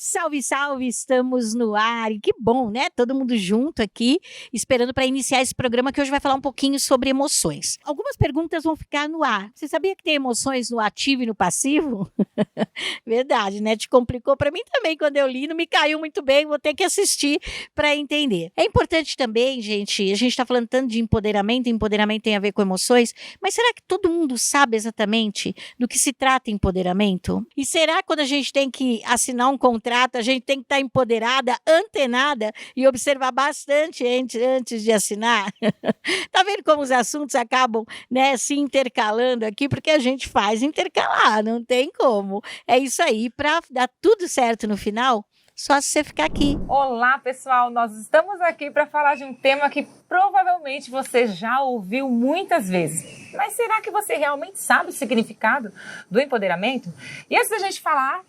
Salve, salve, estamos no ar, e que bom, né? Todo mundo junto aqui, esperando para iniciar esse programa que hoje vai falar um pouquinho sobre emoções. Algumas perguntas vão ficar no ar. Você sabia que tem emoções no ativo e no passivo? Verdade, né? Te complicou para mim também quando eu li, não me caiu muito bem, vou ter que assistir para entender. É importante também, gente, a gente está falando tanto de empoderamento tem a ver com emoções, mas será que todo mundo sabe exatamente do que se trata empoderamento? E será que quando a gente tem que assinar um contrato, a gente tem que estar empoderada, antenada e observar bastante antes de assinar? Tá vendo como os assuntos acabam, né, se intercalando aqui? Porque a gente faz intercalar, não tem como. É isso aí, para dar tudo certo no final, só se você ficar aqui. Olá, pessoal, nós estamos aqui para falar de um tema que provavelmente você já ouviu muitas vezes. Mas será que você realmente sabe o significado do empoderamento? E antes da gente falar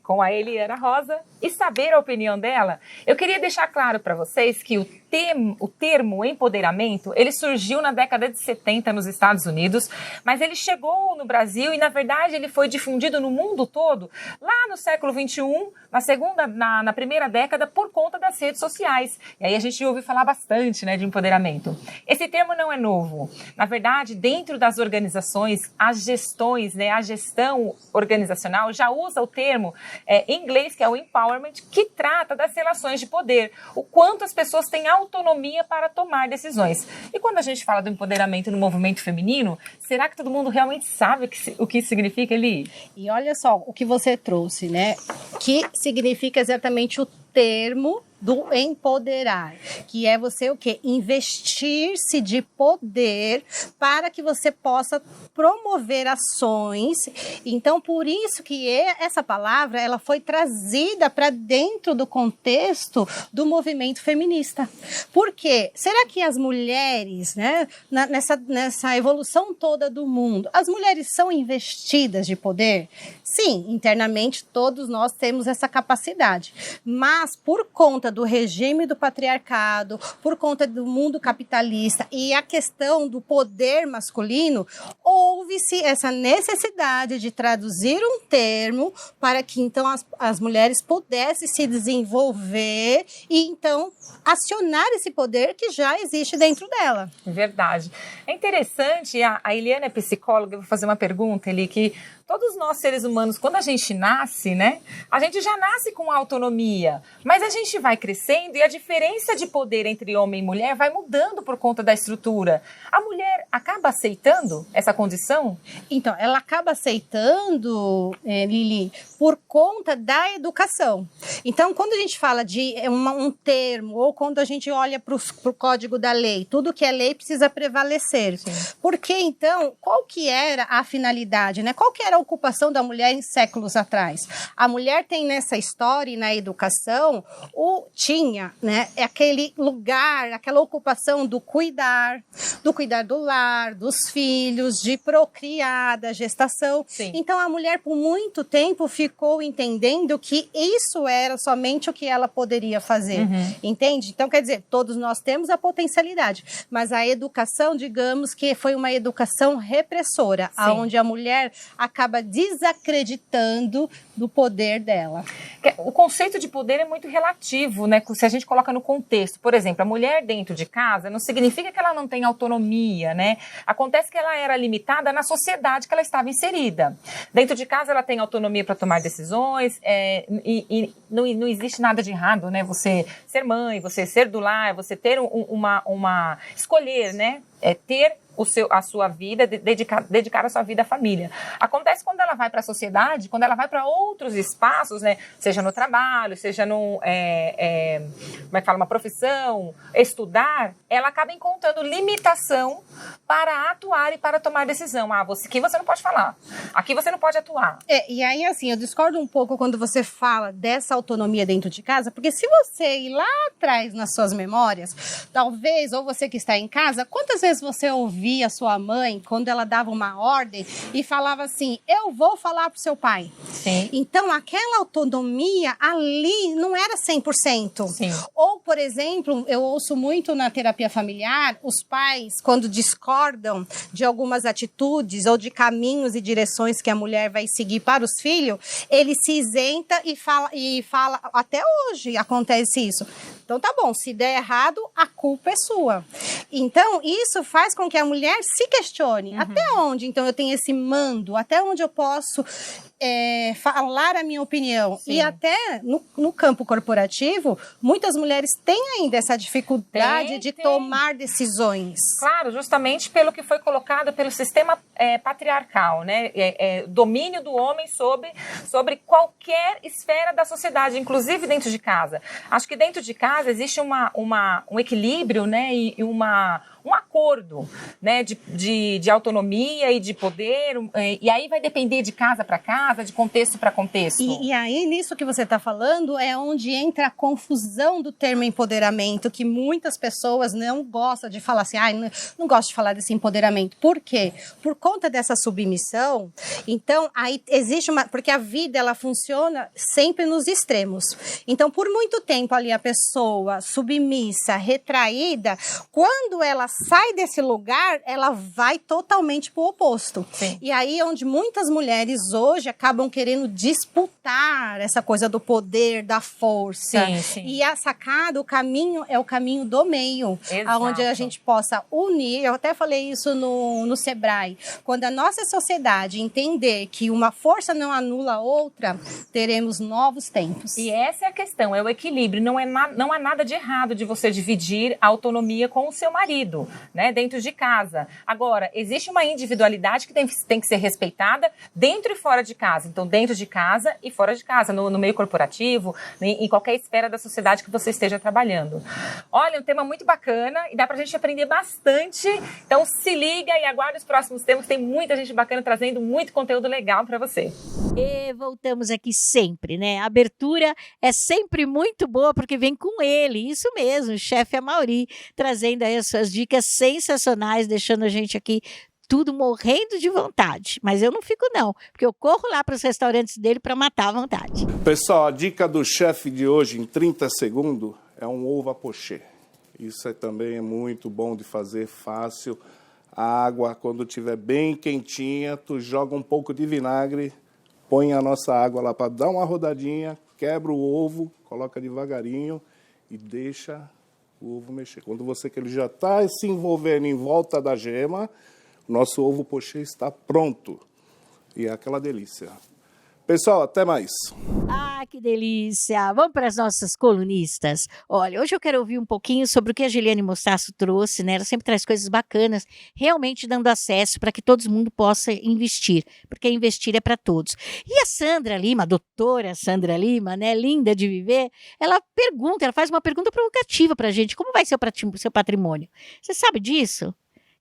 com a Eliana Rosa e saber a opinião dela, eu queria deixar claro para vocês que o termo empoderamento, ele surgiu na década de 70 nos Estados Unidos, mas ele chegou no Brasil e, na verdade, ele foi difundido no mundo todo lá no século XXI, na primeira década, por conta das redes sociais. E aí a gente ouve falar bastante, né, de empoderamento. Esse termo não é novo. Na verdade, dentro das organizações, as gestões, né, a gestão organizacional já usa o termo em inglês, que é o empowerment, que trata das relações de poder, o quanto as pessoas têm autonomia para tomar decisões. E quando a gente fala do empoderamento no movimento feminino, será que todo mundo realmente sabe o que isso significa, Eli? E olha só o que você trouxe, né? Que significa exatamente o termo do empoderar, que é você o quê? Investir-se de poder para que você possa promover ações. Então, por isso que essa palavra ela foi trazida para dentro do contexto do movimento feminista. Por quê? Será que as mulheres, né, nessa evolução toda do mundo, as mulheres são investidas de poder? Sim, internamente todos nós temos essa capacidade, mas por conta do regime do patriarcado, por conta do mundo capitalista e a questão do poder masculino, houve-se essa necessidade de traduzir um termo para que então as mulheres pudessem se desenvolver e então acionar esse poder que já existe dentro dela. Verdade. É interessante, a Eliana é psicóloga, eu vou fazer uma pergunta ali, que todos nós seres humanos, quando a gente nasce, né, a gente já nasce com autonomia, mas a gente vai crescendo e a diferença de poder entre homem e mulher vai mudando por conta da estrutura. A mulher acaba aceitando essa condição? Então, ela acaba aceitando, Lili, por conta da educação. Então, quando a gente fala de um termo, ou quando a gente olha para o código da lei, tudo que é lei precisa prevalecer. Sim. Porque, então, qual que era a finalidade, né? Qual que era a ocupação da mulher em séculos atrás? A mulher tem nessa história e na educação, tinha, né, aquele lugar, aquela ocupação do cuidar do lar, dos filhos, de procriar, da gestação. Sim. Então, a mulher, por muito tempo, ficou entendendo que isso era somente o que ela poderia fazer. Uhum. Entende? Então, quer dizer, todos nós temos a potencialidade, mas a educação, digamos que foi uma educação repressora, onde a mulher acaba desacreditando do poder dela. O conceito de poder é muito relativo, né? Se a gente coloca no contexto, por exemplo, a mulher dentro de casa não significa que ela não tem autonomia, né? Acontece que ela era limitada na sociedade que ela estava inserida. Dentro de casa ela tem autonomia para tomar decisões e não existe nada de errado, né? Você ser mãe, você ser do lar, você ter escolher, né? Ter a sua vida, dedicar a sua vida à família. Acontece quando ela vai para a sociedade, quando ela vai para outros espaços, né? Seja no trabalho, seja uma profissão, estudar, ela acaba encontrando limitação para atuar e para tomar decisão. Aqui você não pode falar, aqui você não pode atuar. E aí, assim, eu discordo um pouco quando você fala dessa autonomia dentro de casa, porque se você ir lá atrás nas suas memórias, talvez, ou você que está em casa, quantas vezes vezes você ouvia a sua mãe, quando ela dava uma ordem, e falava assim, eu vou falar pro seu pai. Sim. Então, aquela autonomia ali não era 100%. Sim. Ou, por exemplo, eu ouço muito na terapia familiar, os pais, quando discordam de algumas atitudes ou de caminhos e direções que a mulher vai seguir para os filhos, ele se isenta e fala, até hoje acontece isso. Então, tá bom, se der errado, a culpa é sua. Então, isso faz com que a mulher se questione. Até onde, então, eu tenho esse mando? Até onde eu posso falar a minha opinião? Sim. E até no campo corporativo, muitas mulheres têm ainda essa dificuldade de tomar decisões. Claro, justamente pelo que foi colocado pelo sistema patriarcal, né? Domínio do homem sobre qualquer esfera da sociedade, inclusive dentro de casa. Acho que dentro de casa existe um equilíbrio, né? E um acordo, né, de autonomia e de poder, e aí vai depender de casa para casa, de contexto para contexto. E aí, nisso que você está falando, é onde entra a confusão do termo empoderamento, que muitas pessoas não gostam de falar assim, não gosto de falar desse empoderamento. Por quê? Por conta dessa submissão, então, aí existe porque a vida, ela funciona sempre nos extremos. Então, por muito tempo ali, a pessoa submissa, retraída, quando ela sai desse lugar, ela vai totalmente para o oposto. Sim. E aí onde muitas mulheres hoje acabam querendo disputar essa coisa do poder, da força. Sim, sim. E a sacada, o caminho é o caminho do meio. Exato. Onde a gente possa unir, eu até falei isso no Sebrae, quando a nossa sociedade entender que uma força não anula a outra, teremos novos tempos. E essa é a questão, é o equilíbrio. Não há nada de errado de você dividir a autonomia com o seu marido, né, dentro de casa. Agora, existe uma individualidade que tem que ser respeitada dentro e fora de casa. Então, dentro de casa e fora de casa, no meio corporativo, em qualquer esfera da sociedade que você esteja trabalhando. Olha, um tema muito bacana e dá pra gente aprender bastante. Então, se liga e aguarde os próximos temas. Tem muita gente bacana trazendo muito conteúdo legal pra você. E voltamos aqui sempre, né? A abertura é sempre muito boa porque vem com ele, isso mesmo, o chefe Amaury, trazendo aí as suas dicas sensacionais, deixando a gente aqui tudo morrendo de vontade. Mas eu não fico não, porque eu corro lá para os restaurantes dele para matar a vontade. Pessoal, a dica do chefe de hoje em 30 segundos é um ovo à pochê. Isso também é muito bom de fazer, fácil. A água, quando estiver bem quentinha, tu joga um pouco de vinagre, põe a nossa água lá para dar uma rodadinha, quebra o ovo, coloca devagarinho e deixa o ovo mexer. Quando você que ele já está se envolvendo em volta da gema, nosso ovo pochê está pronto. E é aquela delícia. Pessoal, até mais. Ah, que delícia! Vamos para as nossas colunistas. Olha, hoje eu quero ouvir um pouquinho sobre o que a Giliane Mostaço trouxe, né? Ela sempre traz coisas bacanas, realmente dando acesso para que todo mundo possa investir, porque investir é para todos. E a Sandra Lima, a doutora Sandra Lima, né? Linda de viver, ela faz uma pergunta provocativa para a gente. Como vai ser o seu patrimônio? Você sabe disso?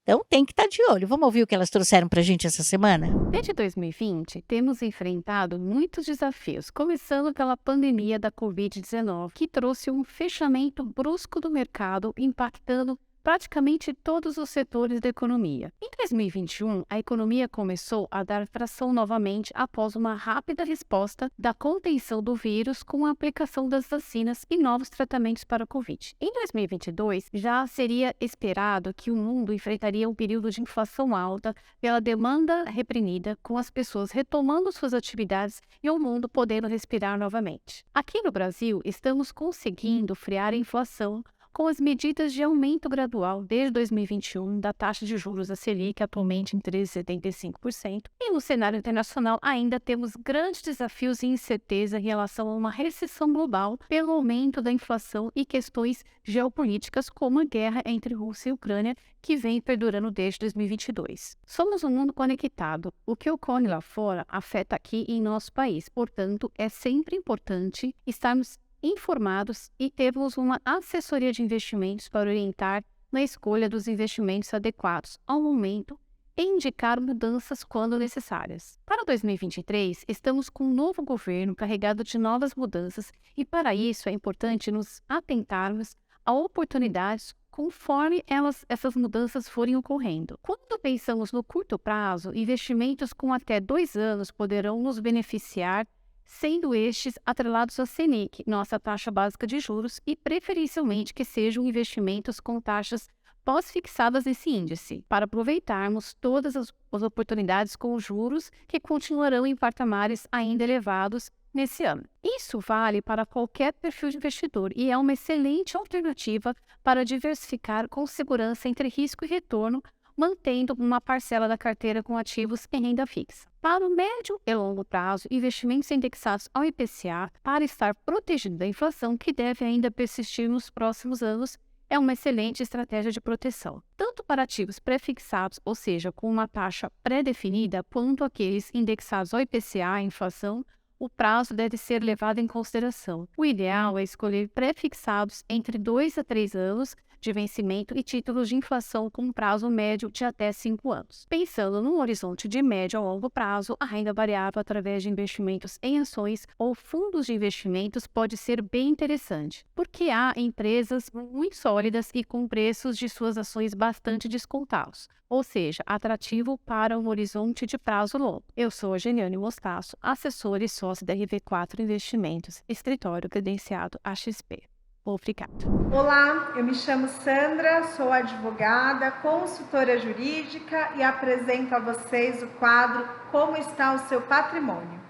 Então tem que estar de olho. Vamos ouvir o que elas trouxeram para a gente essa semana? Desde 2020, temos enfrentado muitos desafios, começando pela pandemia da Covid-19, que trouxe um fechamento brusco do mercado, impactando praticamente todos os setores da economia. Em 2021, a economia começou a dar tração novamente após uma rápida resposta da contenção do vírus com a aplicação das vacinas e novos tratamentos para a Covid. Em 2022, já seria esperado que o mundo enfrentaria um período de inflação alta pela demanda reprimida, com as pessoas retomando suas atividades e o mundo podendo respirar novamente. Aqui no Brasil, estamos conseguindo frear a inflação com as medidas de aumento gradual desde 2021 da taxa de juros da Selic, atualmente em 13,75%. E no cenário internacional ainda temos grandes desafios e incerteza em relação a uma recessão global pelo aumento da inflação e questões geopolíticas como a guerra entre Rússia e Ucrânia, que vem perdurando desde 2022. Somos um mundo conectado. O que ocorre lá fora afeta aqui em nosso país. Portanto, é sempre importante estarmos informados e termos uma assessoria de investimentos para orientar na escolha dos investimentos adequados ao momento e indicar mudanças quando necessárias. Para 2023, estamos com um novo governo carregado de novas mudanças e para isso é importante nos atentarmos a oportunidades conforme essas mudanças forem ocorrendo. Quando pensamos no curto prazo, investimentos com até 2 anos poderão nos beneficiar, sendo estes atrelados à Selic, nossa taxa básica de juros, e preferencialmente que sejam investimentos com taxas pós-fixadas nesse índice, para aproveitarmos todas as oportunidades com juros que continuarão em patamares ainda elevados nesse ano. Isso vale para qualquer perfil de investidor e é uma excelente alternativa para diversificar com segurança entre risco e retorno, mantendo uma parcela da carteira com ativos em renda fixa. Para o médio e longo prazo, investimentos indexados ao IPCA, para estar protegido da inflação que deve ainda persistir nos próximos anos, é uma excelente estratégia de proteção, tanto para ativos pré-fixados, ou seja, com uma taxa pré-definida, quanto aqueles indexados ao IPCA, inflação. O prazo deve ser levado em consideração. O ideal é escolher pré-fixados entre 2 a 3 anos de vencimento e títulos de inflação com prazo médio de até 5 anos. Pensando num horizonte de médio a longo prazo, a renda variável através de investimentos em ações ou fundos de investimentos pode ser bem interessante, porque há empresas muito sólidas e com preços de suas ações bastante descontados, ou seja, atrativo para um horizonte de prazo longo. Eu sou a Geniane Mostaço, assessora e sócia da RV4 Investimentos, escritório credenciado AXP. Obrigada. Olá, eu me chamo Sandra, sou advogada, consultora jurídica e apresento a vocês o quadro Como está o seu patrimônio?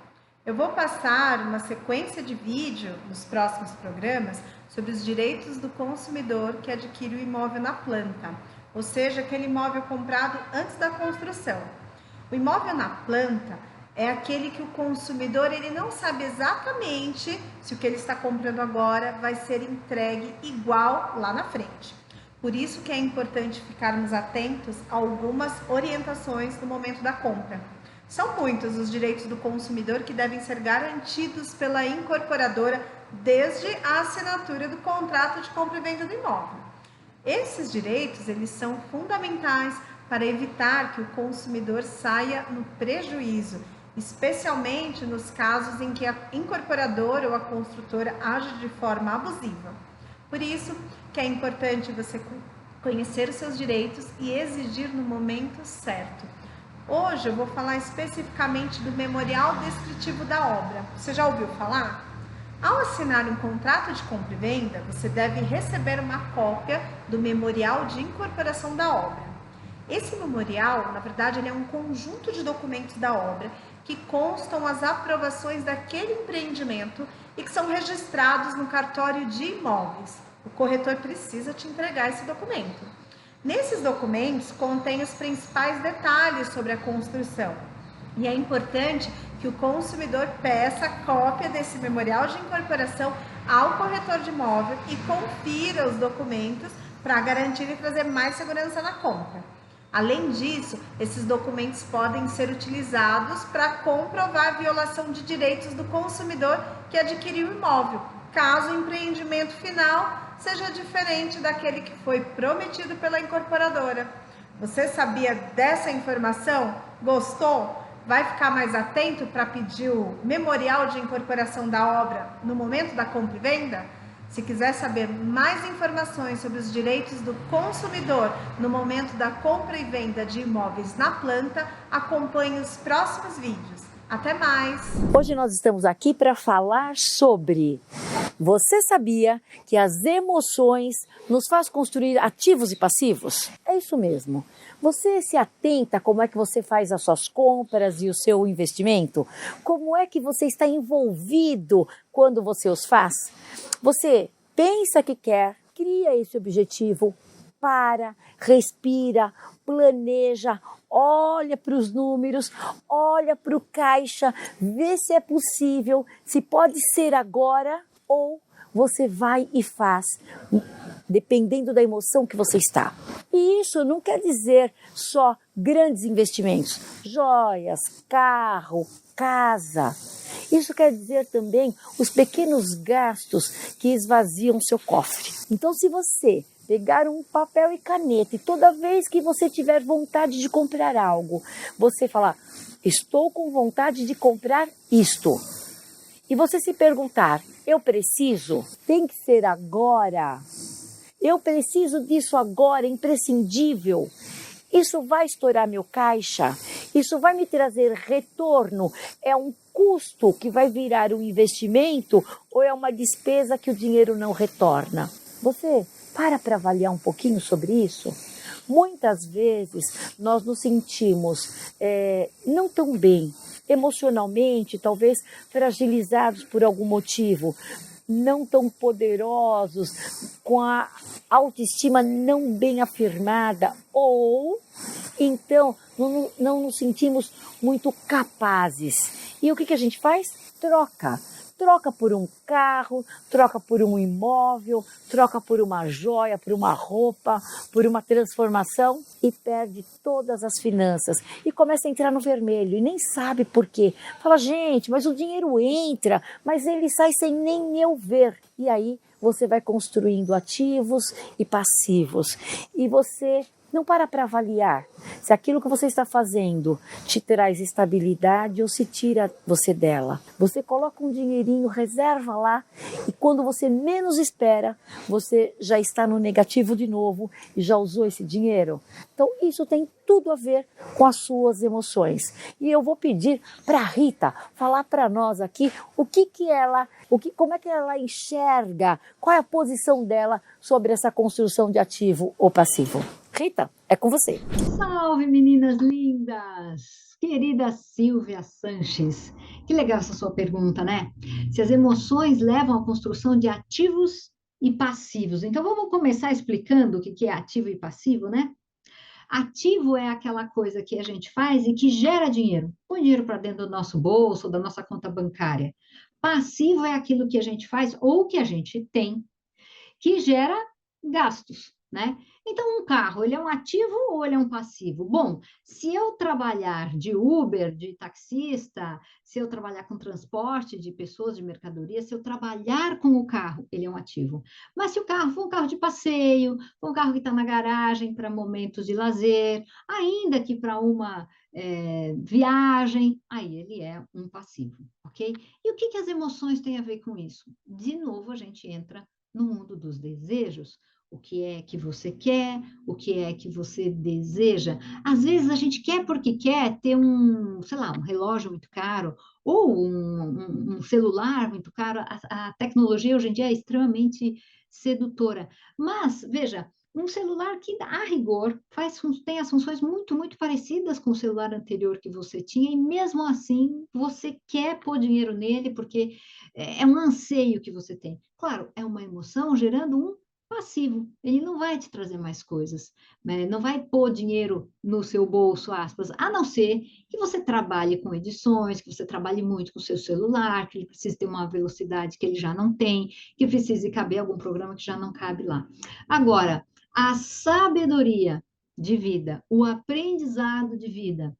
Eu vou passar uma sequência de vídeo nos próximos programas sobre os direitos do consumidor que adquire o imóvel na planta, ou seja, aquele imóvel comprado antes da construção. O imóvel na planta é aquele que o consumidor ele não sabe exatamente se o que ele está comprando agora vai ser entregue igual lá na frente. Por isso que é importante ficarmos atentos a algumas orientações no momento da compra. São muitos os direitos do consumidor que devem ser garantidos pela incorporadora desde a assinatura do contrato de compra e venda do imóvel. Esses direitos eles são fundamentais para evitar que o consumidor saia no prejuízo, especialmente nos casos em que a incorporadora ou a construtora age de forma abusiva. Por isso que é importante você conhecer os seus direitos e exigir no momento certo. Hoje eu vou falar especificamente do memorial descritivo da obra. Você já ouviu falar? Ao assinar um contrato de compra e venda, você deve receber uma cópia do memorial de incorporação da obra. Esse memorial, na verdade, ele é um conjunto de documentos da obra que constam as aprovações daquele empreendimento e que são registrados no cartório de imóveis. O corretor precisa te entregar esse documento. Nesses documentos contém os principais detalhes sobre a construção e é importante que o consumidor peça cópia desse memorial de incorporação ao corretor de imóvel e confira os documentos para garantir e trazer mais segurança na compra. Além disso, esses documentos podem ser utilizados para comprovar a violação de direitos do consumidor que adquiriu o imóvel, caso o empreendimento final seja diferente daquele que foi prometido pela incorporadora. Você sabia dessa informação? Gostou? Vai ficar mais atento para pedir o memorial de incorporação da obra no momento da compra e venda? Se quiser saber mais informações sobre os direitos do consumidor no momento da compra e venda de imóveis na planta, acompanhe os próximos vídeos. Até mais! Hoje nós estamos aqui para falar sobre: você sabia que as emoções nos faz construir ativos e passivos? É isso mesmo. Você se atenta a como é que você faz as suas compras e o seu investimento? Como é que você está envolvido quando você os faz? Você pensa que quer, cria esse objetivo, para, respira, planeja, olha para os números, olha para o caixa, vê se é possível, se pode ser agora ou você vai e faz, dependendo da emoção que você está. E isso não quer dizer só grandes investimentos, joias, carro, casa. Isso quer dizer também os pequenos gastos que esvaziam seu cofre. Então, se você pegar um papel e caneta e toda vez que você tiver vontade de comprar algo, você falar: estou com vontade de comprar isto. E você se perguntar: eu preciso? Tem que ser agora? eu preciso disso agora, é imprescindível. Isso vai estourar meu caixa? Isso vai me trazer retorno? É um custo que vai virar um investimento ou é uma despesa que o dinheiro não retorna? Você para avaliar um pouquinho sobre isso? Muitas vezes nós nos sentimos não tão bem, emocionalmente, talvez fragilizados por algum motivo, não tão poderosos, com a autoestima não bem afirmada, ou então não nos sentimos muito capazes. E o que a gente faz? Troca por um carro, troca por um imóvel, troca por uma joia, por uma roupa, por uma transformação e perde todas as finanças e começa a entrar no vermelho e nem sabe por quê. Fala, gente, mas o dinheiro entra, mas ele sai sem nem eu ver. E aí você vai construindo ativos e passivos e você não para avaliar se aquilo que você está fazendo te traz estabilidade ou se tira você dela. Você coloca um dinheirinho, reserva lá e quando você menos espera, você já está no negativo de novo e já usou esse dinheiro. Então isso tem tudo a ver com as suas emoções. E eu vou pedir para a Rita falar para nós aqui como é que ela enxerga, qual é a posição dela sobre essa construção de ativo ou passivo. Rita, é com você. Salve, meninas lindas! Querida Silvia Sanches, que legal essa sua pergunta, né? Se as emoções levam à construção de ativos e passivos. Então, vamos começar explicando o que é ativo e passivo, né? Ativo é aquela coisa que a gente faz e que gera dinheiro. Põe dinheiro para dentro do nosso bolso, da nossa conta bancária. Passivo é aquilo que a gente faz ou que a gente tem, que gera gastos, né? Então, um carro, ele é um ativo ou ele é um passivo? Bom, se eu trabalhar de Uber, de taxista, se eu trabalhar com transporte de pessoas, de mercadoria, se eu trabalhar com o carro, ele é um ativo. Mas se o carro for um carro de passeio, for um carro que está na garagem para momentos de lazer, ainda que para uma viagem, aí ele é um passivo, ok? E o que as emoções têm a ver com isso? De novo, a gente entra no mundo dos desejos. O que é que você quer, o que é que você deseja. Às vezes a gente quer porque quer ter um relógio muito caro ou um celular muito caro. A tecnologia hoje em dia é extremamente sedutora. Mas, veja, um celular que, a rigor, tem as funções muito, muito parecidas com o celular anterior que você tinha e mesmo assim você quer pôr dinheiro nele porque é um anseio que você tem. Claro, é uma emoção gerando um passivo, ele não vai te trazer mais coisas, né? Não vai pôr dinheiro no seu bolso, aspas, a não ser que você trabalhe com edições, que você trabalhe muito com o seu celular, que ele precise ter uma velocidade que ele já não tem, que precise caber algum programa que já não cabe lá. Agora, a sabedoria de vida, o aprendizado de vida,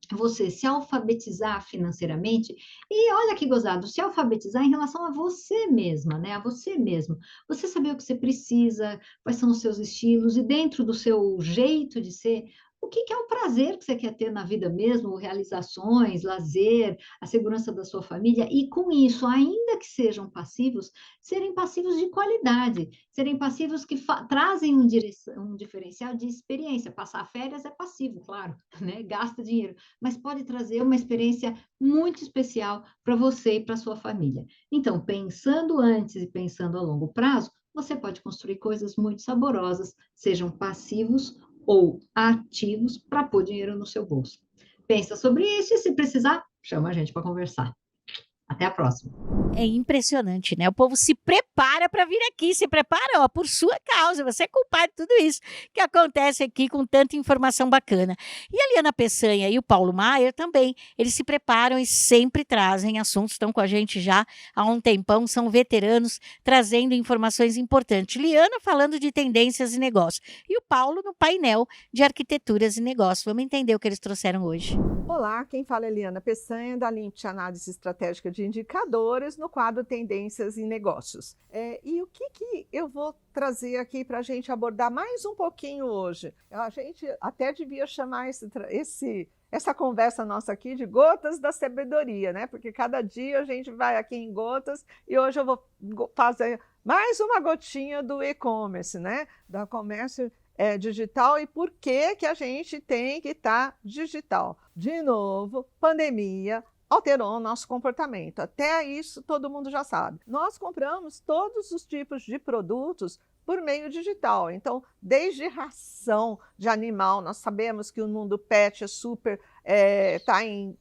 você se alfabetizar financeiramente e olha que gozado, se alfabetizar em relação a você mesma, né? A você mesmo. Você saber o que você precisa, quais são os seus estilos e dentro do seu jeito de ser, o que é o prazer que você quer ter na vida mesmo, realizações, lazer, a segurança da sua família e com isso, ainda que sejam passivos, serem passivos de qualidade, serem passivos que trazem um diferencial de experiência. Passar férias é passivo, claro, né? Gasta dinheiro, mas pode trazer uma experiência muito especial para você e para sua família. Então, pensando antes e pensando a longo prazo, você pode construir coisas muito saborosas, sejam passivos ou ativos para pôr dinheiro no seu bolso. Pensa sobre isso e se precisar, chama a gente para conversar. Até a próxima. É impressionante, né? O povo se prepara para vir aqui, se prepara, ó, por sua causa. Você é culpado de tudo isso que acontece aqui com tanta informação bacana. E a Liana Peçanha e o Paulo Maier também, eles se preparam e sempre trazem assuntos, estão com a gente já há um tempão, são veteranos, trazendo informações importantes. Liana falando de tendências e negócios e o Paulo no painel de arquiteturas e negócios. Vamos entender o que eles trouxeram hoje. Olá, quem fala é Liana Peçanha, da Lint Análise Estratégica de Indicadores, no quadro Tendências em Negócios. E o que eu vou trazer aqui para a gente abordar mais um pouquinho hoje? A gente até devia chamar essa conversa nossa aqui de gotas da sabedoria, né? Porque cada dia a gente vai aqui em gotas e hoje eu vou fazer mais uma gotinha do e-commerce, né? Da comércio digital. E por que que a gente tem que estar digital? De novo, pandemia alterou o nosso comportamento. Até isso todo mundo já sabe. Nós compramos todos os tipos de produtos por meio digital. Então, desde ração de animal, nós sabemos que o mundo pet é super, está em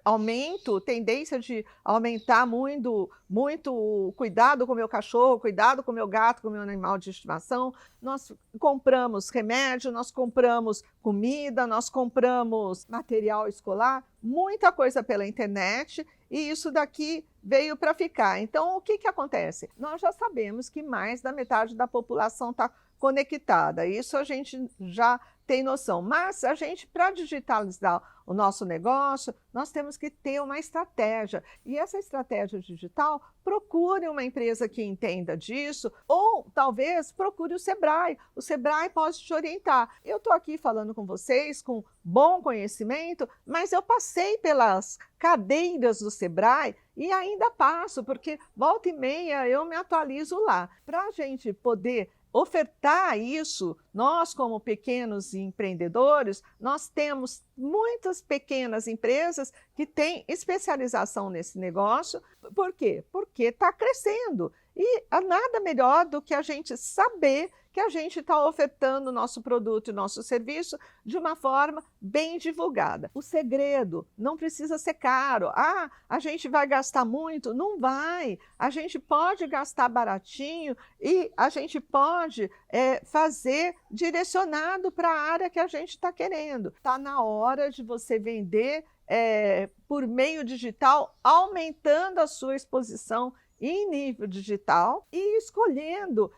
aumento, tendência de aumentar muito cuidado com o meu cachorro, cuidado com o meu gato, com o meu animal de estimação. Nós compramos remédio, nós compramos comida, nós compramos material escolar, muita coisa pela internet, e isso daqui veio para ficar. Então, o que que acontece? Nós já sabemos que mais da metade da população está conectada. Isso a gente já tem noção. Mas a gente, para digitalizar o nosso negócio, nós temos que ter uma estratégia. E essa estratégia digital, procure uma empresa que entenda disso, ou talvez procure o Sebrae. O Sebrae pode te orientar. Eu estou aqui falando com vocês com bom conhecimento, mas eu passei pelas cadeiras do Sebrae e ainda passo, porque volta e meia eu me atualizo lá. Para a gente poder ofertar isso, nós como pequenos empreendedores, nós temos muitas pequenas empresas que têm especialização nesse negócio. Por quê? Porque está crescendo. E nada melhor do que a gente saber que a gente está ofertando o nosso produto e nosso serviço de uma forma bem divulgada. O segredo não precisa ser caro. A gente vai gastar muito? Não vai. A gente pode gastar baratinho e a gente pode fazer direcionado para a área que a gente está querendo. Está na hora de você vender por meio digital, aumentando a sua exposição em nível digital e escolhendo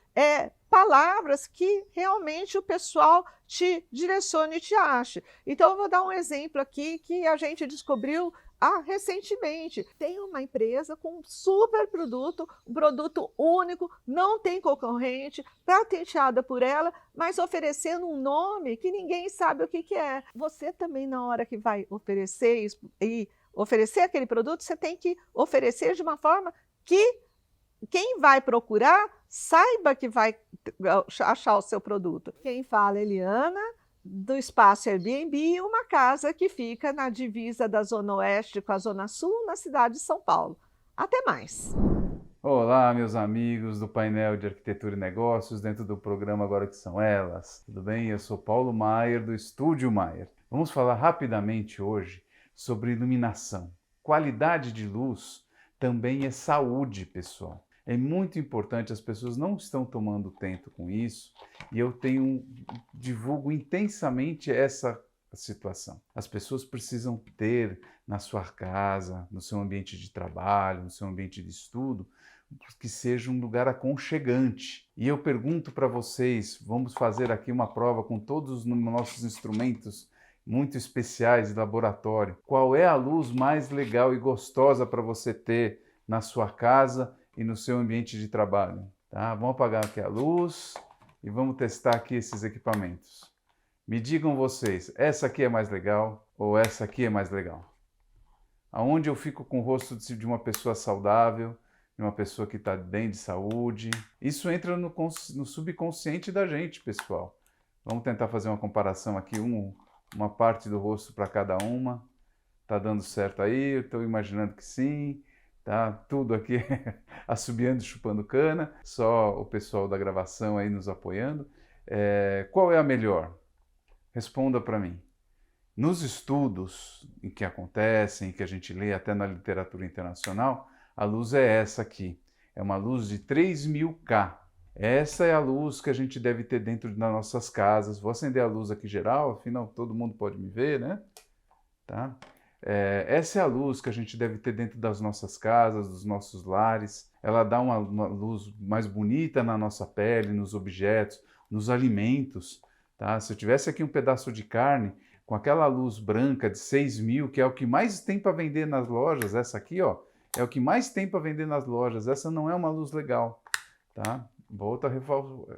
palavras que realmente o pessoal te direcione e te ache. Então, eu vou dar um exemplo aqui que a gente descobriu recentemente. Tem uma empresa com um super produto, um produto único, não tem concorrente, patenteada por ela, mas oferecendo um nome que ninguém sabe o que que é. Você também, na hora que vai oferecer e oferecer aquele produto, você tem que oferecer de uma forma que quem vai procurar saiba que vai achar o seu produto. Quem fala é Eliana, do Espaço Airbnb, uma casa que fica na divisa da Zona Oeste com a Zona Sul, na cidade de São Paulo. Até mais! Olá, meus amigos do painel de Arquitetura e Negócios, dentro do programa Agora Que São Elas. Tudo bem? Eu sou Paulo Maier, do Estúdio Maier. Vamos falar rapidamente hoje sobre iluminação. Qualidade de luz também é saúde, pessoal. É muito importante, as pessoas não estão tomando tempo com isso e eu divulgo intensamente essa situação. As pessoas precisam ter na sua casa, no seu ambiente de trabalho, no seu ambiente de estudo, que seja um lugar aconchegante. E eu pergunto para vocês, vamos fazer aqui uma prova com todos os nossos instrumentos muito especiais de laboratório. Qual é a luz mais legal e gostosa para você ter na sua casa e no seu ambiente de trabalho? Tá? Vamos apagar aqui a luz e vamos testar aqui esses equipamentos. Me digam vocês, essa aqui é mais legal ou essa aqui é mais legal? Aonde eu fico com o rosto de uma pessoa saudável, de uma pessoa que está bem de saúde? Isso entra no subconsciente da gente, pessoal. Vamos tentar fazer uma comparação aqui, uma parte do rosto para cada uma. Tá dando certo aí? Eu estou imaginando que sim. Tá tudo aqui assobiando, chupando cana, só o pessoal da gravação aí nos apoiando. Qual é a melhor? Responda para mim. Nos estudos em que acontecem, que a gente lê até na literatura internacional, a luz é essa aqui. É uma luz de 3000 K. Essa é a luz que a gente deve ter dentro das nossas casas. Vou acender a luz aqui geral, afinal todo mundo pode me ver, né? Tá? Essa é a luz que a gente deve ter dentro das nossas casas, dos nossos lares. Ela dá uma luz mais bonita na nossa pele, nos objetos, nos alimentos. Tá? Se eu tivesse aqui um pedaço de carne com aquela luz branca de 6000, que é o que mais tem para vender nas lojas, essa aqui, ó, é o que mais tem para vender nas lojas. Essa não é uma luz legal. Tá? Volto a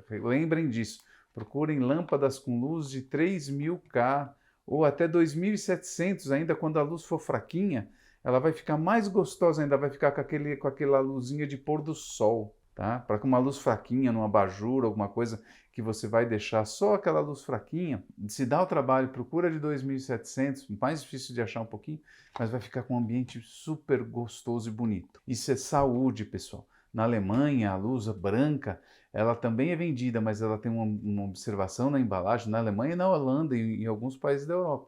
lembrem disso. Procurem lâmpadas com luz de 3000 K, ou até 2700 ainda, quando a luz for fraquinha, ela vai ficar mais gostosa ainda, vai ficar com aquela luzinha de pôr do sol. tá? Para uma luz fraquinha, num abajur, alguma coisa que você vai deixar só aquela luz fraquinha, se dá o trabalho, procura de 2.700, mais difícil de achar um pouquinho, mas vai ficar com um ambiente super gostoso e bonito. Isso é saúde, pessoal. Na Alemanha, a luz branca, ela também é vendida, mas ela tem uma observação na embalagem, na Alemanha e na Holanda e em alguns países da Europa,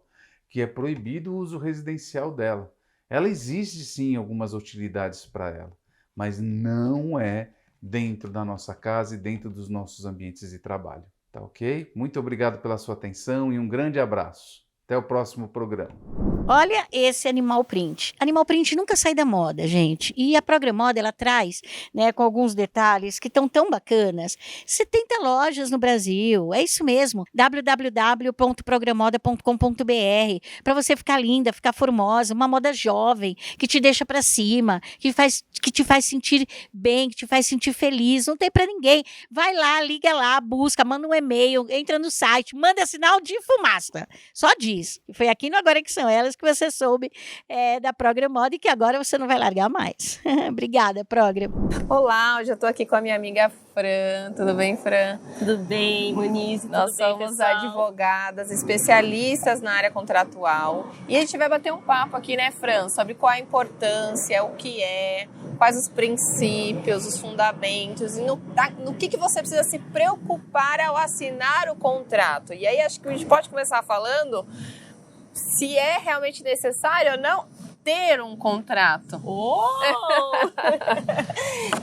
que é proibido o uso residencial dela. Ela existe sim algumas utilidades para ela, mas não é dentro da nossa casa e dentro dos nossos ambientes de trabalho. Tá ok? Muito obrigado pela sua atenção e um grande abraço. Até o próximo programa. Olha esse Animal Print. Animal Print nunca sai da moda, gente. E a Programoda, ela traz, né, com alguns detalhes que estão tão bacanas. 70 lojas no Brasil, é isso mesmo. www.programoda.com.br para você ficar linda, ficar formosa, uma moda jovem, que te deixa para cima, que te faz sentir bem, que te faz sentir feliz. Não tem para ninguém. Vai lá, liga lá, busca, manda um e-mail, entra no site, manda sinal de fumaça. Só diz. Foi aqui no Agora Que São Elas que você soube da Programoda e que agora você não vai largar mais. Obrigada, Program. Olá, hoje eu estou aqui com a minha amiga Fran. Tudo bem, Fran? Tudo bem, Moniz? Nós somos advogadas, especialistas na área contratual. E a gente vai bater um papo aqui, né, Fran, sobre qual a importância, o que é, quais os princípios, os fundamentos e no que você precisa se preocupar ao assinar o contrato. E aí acho que a gente pode começar falando se é realmente necessário ou não ter um contrato.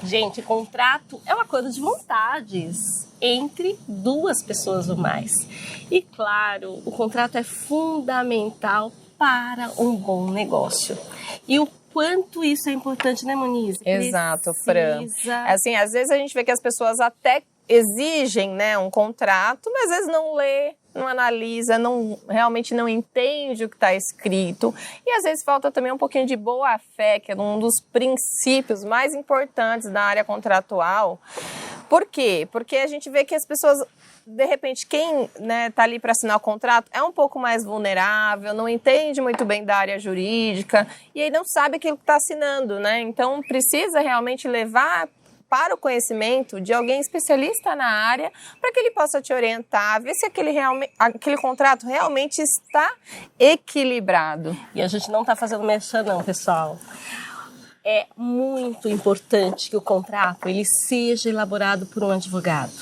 Gente, contrato é um acordo de vontades entre duas pessoas ou mais. E claro, o contrato é fundamental para um bom negócio. E o quanto isso é importante, né, Moniz? Exato, Fran. Assim, às vezes a gente vê que as pessoas até exigem, né, um contrato, mas às vezes não lê, não analisa, realmente não entende o que está escrito. E às vezes falta também um pouquinho de boa fé, que é um dos princípios mais importantes da área contratual. Por quê? Porque a gente vê que as pessoas, de repente, quem tá ali para assinar o contrato é um pouco mais vulnerável, não entende muito bem da área jurídica e aí não sabe aquilo que está assinando, né? Então precisa realmente levar para o conhecimento de alguém especialista na área, para que ele possa te orientar, ver se aquele contrato realmente está equilibrado. E a gente não está fazendo merchan não, pessoal. É muito importante que o contrato ele seja elaborado por um advogado.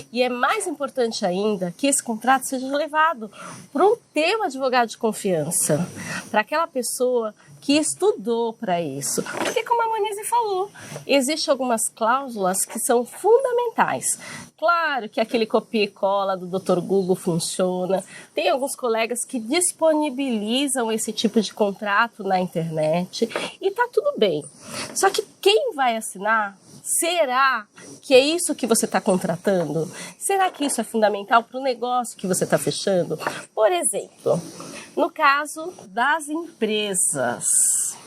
E é mais importante ainda que esse contrato seja levado para um teu advogado de confiança, para aquela pessoa que estudou para isso. Porque, como a Moniz falou, existem algumas cláusulas que são fundamentais. Claro que aquele copia e cola do Dr. Google funciona. Tem alguns colegas que disponibilizam esse tipo de contrato na internet e tá tudo bem. Só que quem vai assinar, será que é isso que você está contratando? Será que isso é fundamental para o negócio que você está fechando? Por exemplo, no caso das empresas.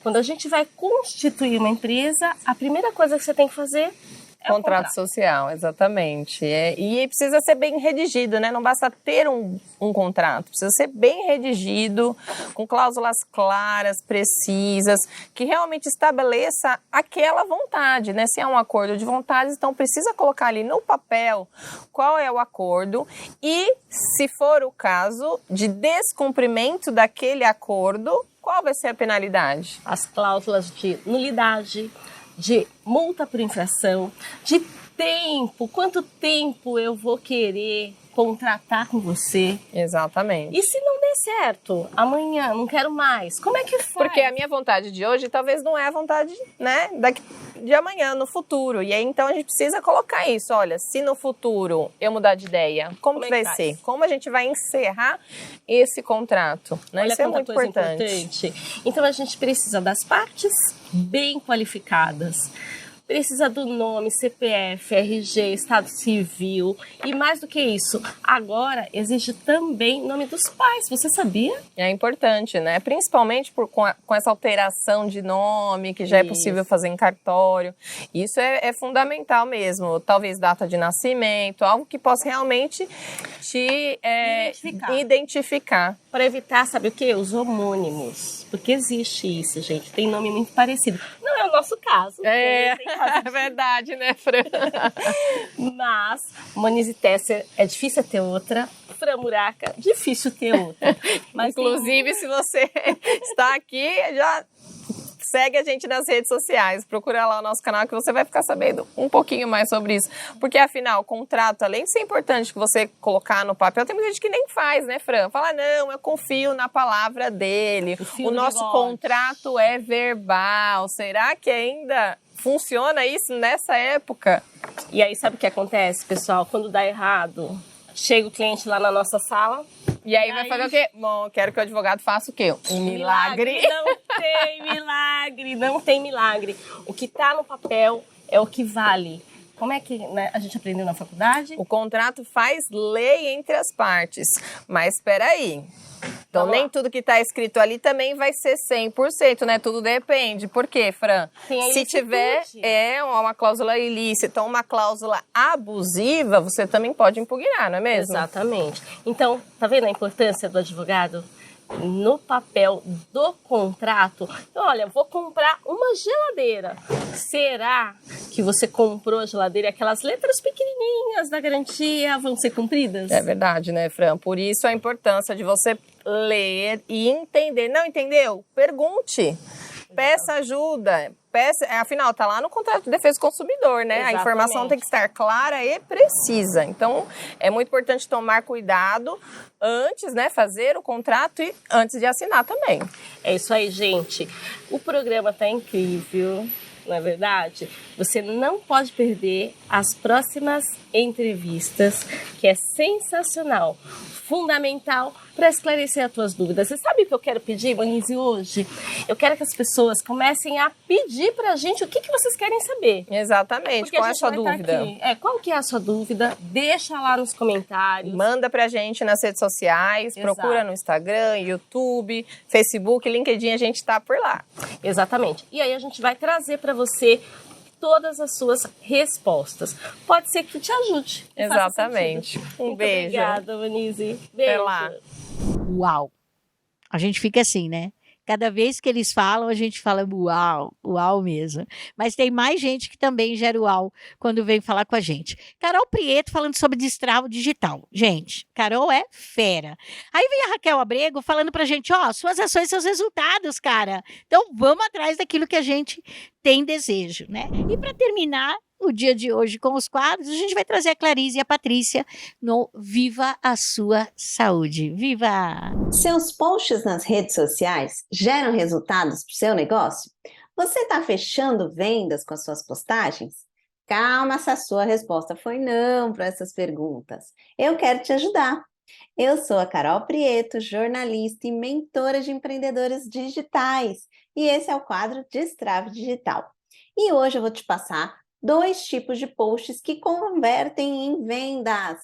Quando a gente vai constituir uma empresa, a primeira coisa que você tem que fazer é contrato social, exatamente. E precisa ser bem redigido, né? Não basta ter um contrato, precisa ser bem redigido, com cláusulas claras, precisas, que realmente estabeleça aquela vontade, né? Se é um acordo de vontades, então precisa colocar ali no papel qual é o acordo e, se for o caso de descumprimento daquele acordo, qual vai ser a penalidade? As cláusulas de nulidade, de multa por infração, de tempo, quanto tempo eu vou querer contratar com você. Exatamente. E se não der certo, amanhã não quero mais, como é que faz? Porque a minha vontade de hoje talvez não é a vontade, né, de amanhã, no futuro. E aí, então, a gente precisa colocar isso. Olha, se no futuro eu mudar de ideia, como que vai ser? Como a gente vai encerrar esse contrato? Né? Olha, isso é muito importante. Então, a gente precisa das partes bem qualificadas. Precisa do nome, CPF, RG, Estado Civil e mais do que isso, agora exige também nome dos pais, você sabia? É importante, né? Principalmente com essa alteração de nome, que já é possível fazer em cartório. Isso é fundamental mesmo. Talvez data de nascimento, algo que possa realmente te identificar. Para evitar, sabe o quê? Os homônimos. Porque existe isso, gente. Tem nome muito parecido. Não é o nosso caso. casa. É verdade, né, Fran? Mas, Monize Tesser, é difícil ter outra. Fran Muraca, difícil ter outra. Mas inclusive, se você está aqui, já segue a gente nas redes sociais, procura lá o nosso canal que você vai ficar sabendo um pouquinho mais sobre isso. Porque, afinal, o contrato, além de ser importante que você colocar no papel, tem muita gente que nem faz, né, Fran? Fala, não, eu confio na palavra dele, o nosso contrato é verbal. Será que ainda funciona isso nessa época? E aí, sabe o que acontece, pessoal? Quando dá errado, chega o cliente lá na nossa sala. E aí vai fazer o quê? Bom, quero que o advogado faça o quê? Um milagre. Não tem milagre, não tem milagre. O que está no papel é o que vale. Como é que, né, a gente aprendeu na faculdade? O contrato faz lei entre as partes. Mas espera aí. Então, nem tudo que está escrito ali também vai ser 100%, né? Tudo depende. Por quê, Fran? Se tiver uma cláusula ilícita ou uma cláusula abusiva, você também pode impugnar, não é mesmo? Exatamente. Então, tá vendo a importância do advogado? No papel do contrato, olha, vou comprar uma geladeira. Será que você comprou a geladeira e aquelas letras pequenininhas da garantia vão ser cumpridas? É verdade, né, Fran? Por isso a importância de você ler e entender. Não entendeu? Pergunte. Peça ajuda. Afinal, tá lá no contrato de defesa do consumidor, né? Exatamente. A informação tem que estar clara e precisa. Então, é muito importante tomar cuidado antes, né? Fazer o contrato e antes de assinar também. É isso aí, gente. O programa tá incrível, não é verdade? Você não pode perder as próximas entrevistas, que é sensacional, fundamental para esclarecer as tuas dúvidas. Você sabe o que eu quero pedir, Monize, hoje? Eu quero que as pessoas comecem a pedir pra gente o que vocês querem saber. Exatamente. Porque qual é a sua dúvida? Qual que é a sua dúvida? Deixa lá nos comentários. Manda pra gente nas redes sociais, procura no Instagram, YouTube, Facebook, LinkedIn, a gente tá por lá. Exatamente. E aí a gente vai trazer para você todas as suas respostas. Pode ser que te ajude. Exatamente. Um beijo. Obrigada, Monize. Beijo. Até lá. Uau! A gente fica assim, né? Cada vez que eles falam, a gente fala uau, uau mesmo. Mas tem mais gente que também gera uau quando vem falar com a gente. Carol Prieto falando sobre destravo digital. Gente, Carol é fera. Aí vem a Raquel Abrego falando pra gente, suas ações, seus resultados, cara. Então vamos atrás daquilo que a gente tem desejo, né? E para terminar o dia de hoje com os quadros, a gente vai trazer a Clarice e a Patrícia no Viva a Sua Saúde. Viva! Seus posts nas redes sociais geram resultados para o seu negócio? Você está fechando vendas com as suas postagens? Calma se a sua resposta foi não para essas perguntas. Eu quero te ajudar. Eu sou a Carol Prieto, jornalista e mentora de empreendedores digitais. E esse é o quadro Destrave Digital. E hoje eu vou te passar 2 tipos de posts que convertem em vendas.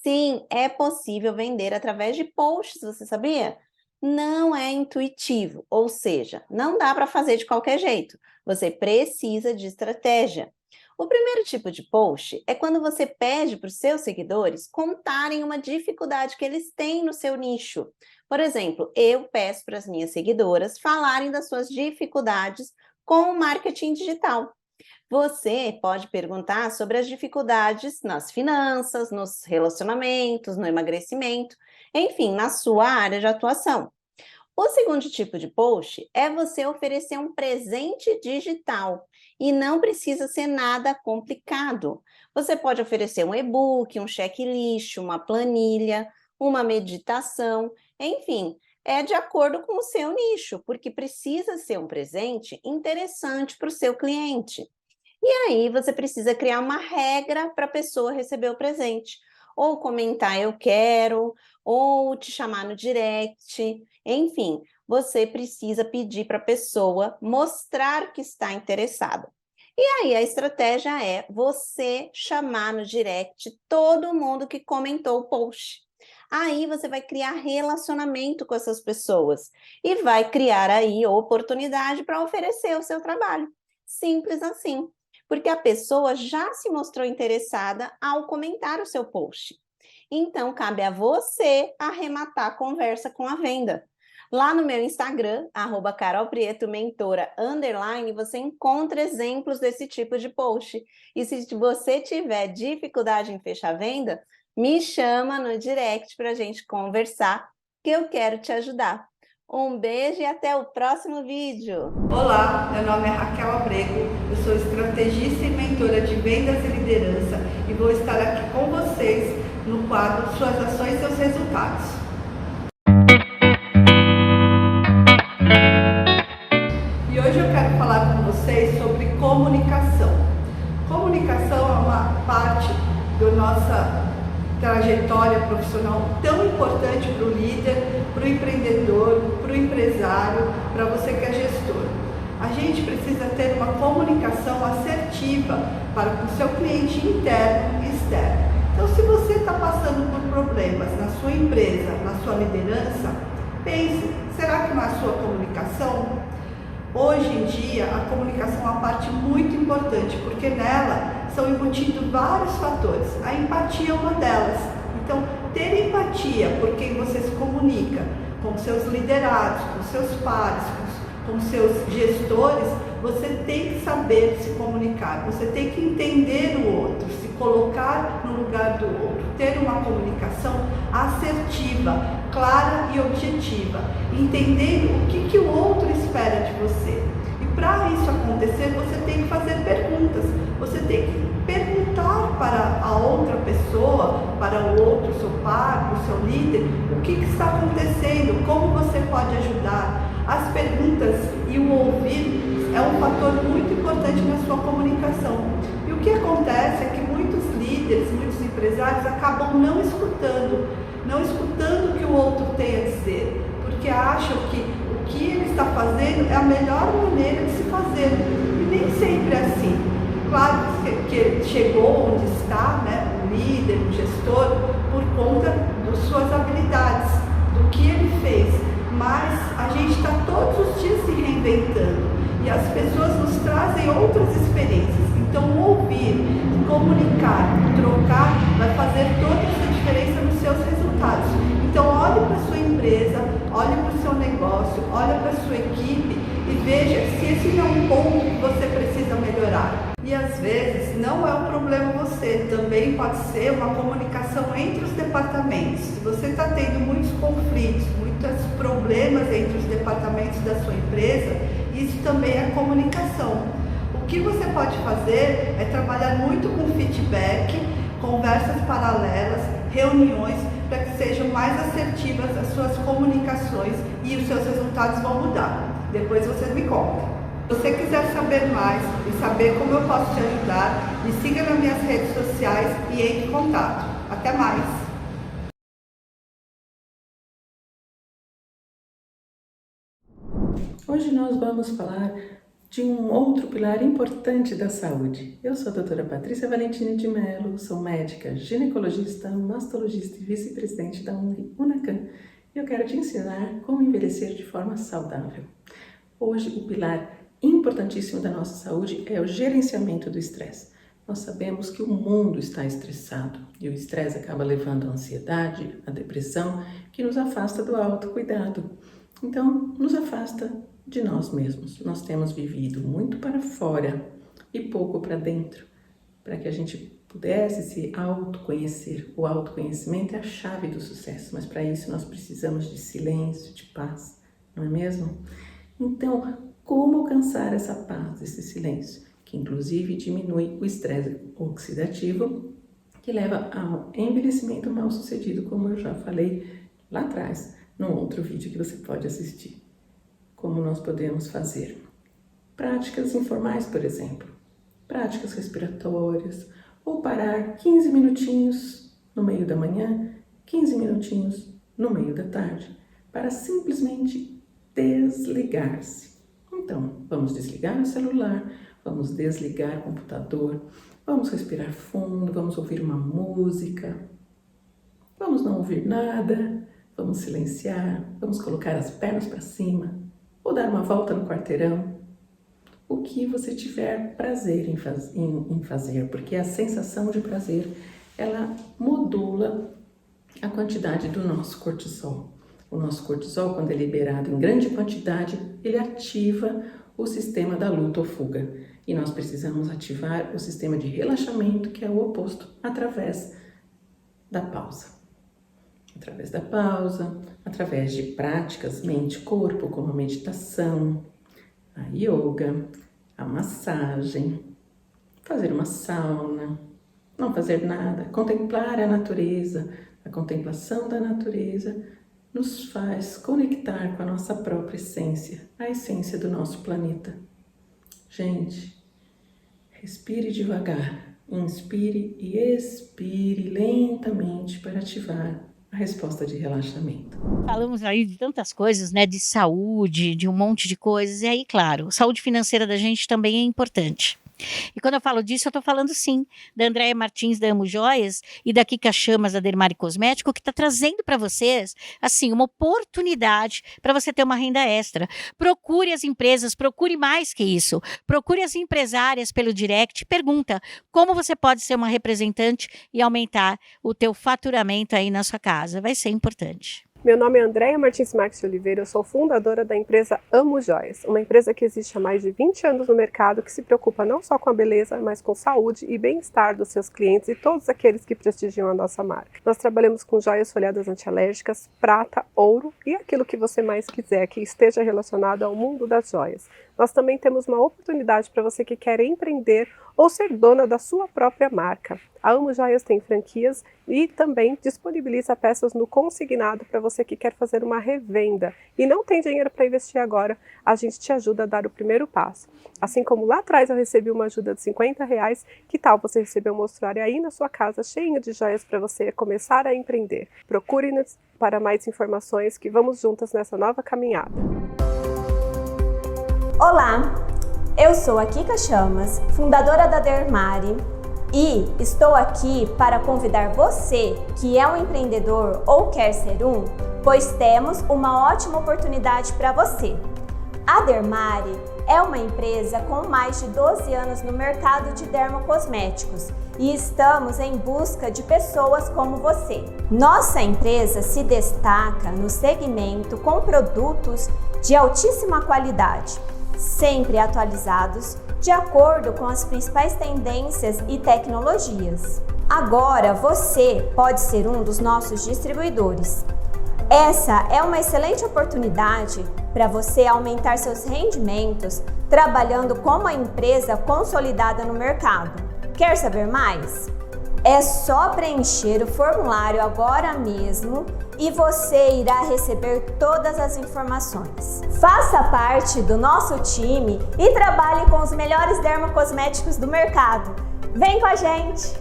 Sim, é possível vender através de posts, você sabia? Não é intuitivo, ou seja, não dá para fazer de qualquer jeito. Você precisa de estratégia. O primeiro tipo de post é quando você pede para os seus seguidores contarem uma dificuldade que eles têm no seu nicho. Por exemplo, eu peço para as minhas seguidoras falarem das suas dificuldades com o marketing digital. Você pode perguntar sobre as dificuldades nas finanças, nos relacionamentos, no emagrecimento, enfim, na sua área de atuação. O segundo tipo de post é você oferecer um presente digital e não precisa ser nada complicado. Você pode oferecer um e-book, um checklist, uma planilha, uma meditação, enfim, é de acordo com o seu nicho, porque precisa ser um presente interessante para o seu cliente. E aí você precisa criar uma regra para a pessoa receber o presente. Ou comentar eu quero, ou te chamar no direct. Enfim, você precisa pedir para a pessoa mostrar que está interessada. E aí a estratégia é você chamar no direct todo mundo que comentou o post. Aí você vai criar relacionamento com essas pessoas e vai criar aí oportunidade para oferecer o seu trabalho. Simples assim. Porque a pessoa já se mostrou interessada ao comentar o seu post. Então, cabe a você arrematar a conversa com a venda. Lá no meu Instagram, @carolprieto_mentora_, você encontra exemplos desse tipo de post. E se você tiver dificuldade em fechar venda, me chama no direct para a gente conversar, que eu quero te ajudar. Um beijo e até o próximo vídeo. Olá, meu nome é Raquel Abrego, eu sou estrategista e mentora de vendas e liderança e vou estar aqui com vocês no quadro Suas Ações e Seus Resultados. E hoje eu quero falar com vocês sobre comunicação. Comunicação é uma parte da nossa trajetória profissional tão importante para o líder, para o empreendedor, para o empresário, para você que é gestor. A gente precisa ter uma comunicação assertiva para o seu cliente interno e externo. Então, se você está passando por problemas na sua empresa, na sua liderança, pense, será que não é a sua comunicação? Hoje em dia, a comunicação é uma parte muito importante, porque nela são embutidos vários fatores. A empatia é uma delas. Então, ter empatia por quem você se comunica, com seus liderados, com seus pares, com seus gestores, você tem que saber se comunicar, você tem que entender o outro, se colocar no lugar do outro, ter uma comunicação assertiva, clara e objetiva, entendendo o que o outro espera de você. E para isso acontecer, você tem que fazer perguntas, você tem que perguntar para a outra pessoa, para o outro, seu par, o seu líder, o que está acontecendo, como você pode ajudar. As perguntas e o ouvir é um fator muito importante na sua comunicação. E o que acontece é que muitos líderes, muitos empresários acabam não escutando o que o outro tem a dizer, porque acham que o que ele está fazendo é a melhor maneira de se fazer. E nem sempre é assim. Claro que ele chegou onde está, né, o líder, o gestor, por conta das suas habilidades, do que ele fez. Mas a gente está todos os dias se reinventando e as pessoas nos trazem outras experiências. Então, ouvir, comunicar, trocar vai fazer toda essa diferença nos seus resultados. Então, olhe para a sua empresa, olhe para o seu negócio, olhe para a sua equipe e veja se esse é um ponto que você precisa melhorar. E às vezes não é um problema você, também pode ser uma comunicação entre os departamentos. Se você está tendo muitos conflitos, muitos problemas entre os departamentos da sua empresa, isso também é comunicação. O que você pode fazer é trabalhar muito com feedback, conversas paralelas, reuniões, para que sejam mais assertivas as suas comunicações e os seus resultados vão mudar. Depois você me conta. Se você quiser saber mais e saber como eu posso te ajudar, me siga nas minhas redes sociais e entre em contato. Até mais! Hoje nós vamos falar de um outro pilar importante da saúde. Eu sou a doutora Patrícia Valentini de Mello, sou médica, ginecologista, mastologista e vice-presidente da UNACAM. E eu quero te ensinar como envelhecer de forma saudável. Hoje o pilar importantíssimo da nossa saúde é o gerenciamento do estresse. Nós sabemos que o mundo está estressado e o estresse acaba levando à ansiedade, à depressão, que nos afasta do autocuidado. Então, nos afasta de nós mesmos. Nós temos vivido muito para fora e pouco para dentro, para que a gente pudesse se autoconhecer. O autoconhecimento é a chave do sucesso, mas para isso nós precisamos de silêncio, de paz, não é mesmo? Então, como alcançar essa paz, esse silêncio, que inclusive diminui o estresse oxidativo, que leva ao envelhecimento mal sucedido, como eu já falei lá atrás, num outro vídeo que você pode assistir. Como nós podemos fazer? Práticas informais, por exemplo, práticas respiratórias, ou parar 15 minutinhos no meio da manhã, 15 minutinhos no meio da tarde, para simplesmente desligar-se. Então, vamos desligar o celular, vamos desligar o computador, vamos respirar fundo, vamos ouvir uma música, vamos não ouvir nada, vamos silenciar, vamos colocar as pernas para cima, ou dar uma volta no quarteirão, o que você tiver prazer em fazer, porque a sensação de prazer, ela modula a quantidade do nosso cortisol. O nosso cortisol, quando é liberado em grande quantidade, ele ativa o sistema da luta ou fuga. E nós precisamos ativar o sistema de relaxamento, que é o oposto, através da pausa. Através da pausa, através de práticas mente-corpo, como a meditação, a yoga, a massagem, fazer uma sauna, não fazer nada, contemplar a natureza. A contemplação da natureza nos faz conectar com a nossa própria essência, a essência do nosso planeta. Gente, respire devagar, inspire e expire lentamente para ativar a resposta de relaxamento. Falamos aí de tantas coisas, né? De saúde, de um monte de coisas. E aí, claro, a saúde financeira da gente também é importante. E quando eu falo disso, eu estou falando sim da Andréia Martins da Amo Joias e da Kika Chamas da Dermari Cosmético, que está trazendo para vocês, assim, uma oportunidade para você ter uma renda extra. Procure as empresas, procure mais que isso. Procure as empresárias pelo direct, pergunta como você pode ser uma representante e aumentar o teu faturamento aí na sua casa. Vai ser importante. Meu nome é Andréia Martins Marques de Oliveira, eu sou fundadora da empresa Amo Joias, uma empresa que existe há mais de 20 anos no mercado, que se preocupa não só com a beleza, mas com saúde e bem-estar dos seus clientes e todos aqueles que prestigiam a nossa marca. Nós trabalhamos com joias folhadas antialérgicas, prata, ouro e aquilo que você mais quiser que esteja relacionado ao mundo das joias. Nós também temos uma oportunidade para você que quer empreender ou ser dona da sua própria marca. A Amo Joias tem franquias e também disponibiliza peças no consignado para você que quer fazer uma revenda e não tem dinheiro para investir agora, a gente te ajuda a dar o primeiro passo. Assim como lá atrás eu recebi uma ajuda de R$50, que tal você receber um mostruário aí na sua casa cheio de joias para você começar a empreender? Procure-nos para mais informações, que vamos juntas nessa nova caminhada. Olá, eu sou a Kika Chamas, fundadora da Dermari, e estou aqui para convidar você que é um empreendedor ou quer ser um, pois temos uma ótima oportunidade para você. A Dermari é uma empresa com mais de 12 anos no mercado de dermocosméticos e estamos em busca de pessoas como você. Nossa empresa se destaca no segmento com produtos de altíssima qualidade, sempre atualizados de acordo com as principais tendências e tecnologias. Agora você pode ser um dos nossos distribuidores. Essa é uma excelente oportunidade para você aumentar seus rendimentos trabalhando como uma empresa consolidada no mercado. Quer saber mais? É só preencher o formulário agora mesmo e você irá receber todas as informações. Faça parte do nosso time e trabalhe com os melhores dermocosméticos do mercado. Vem com a gente!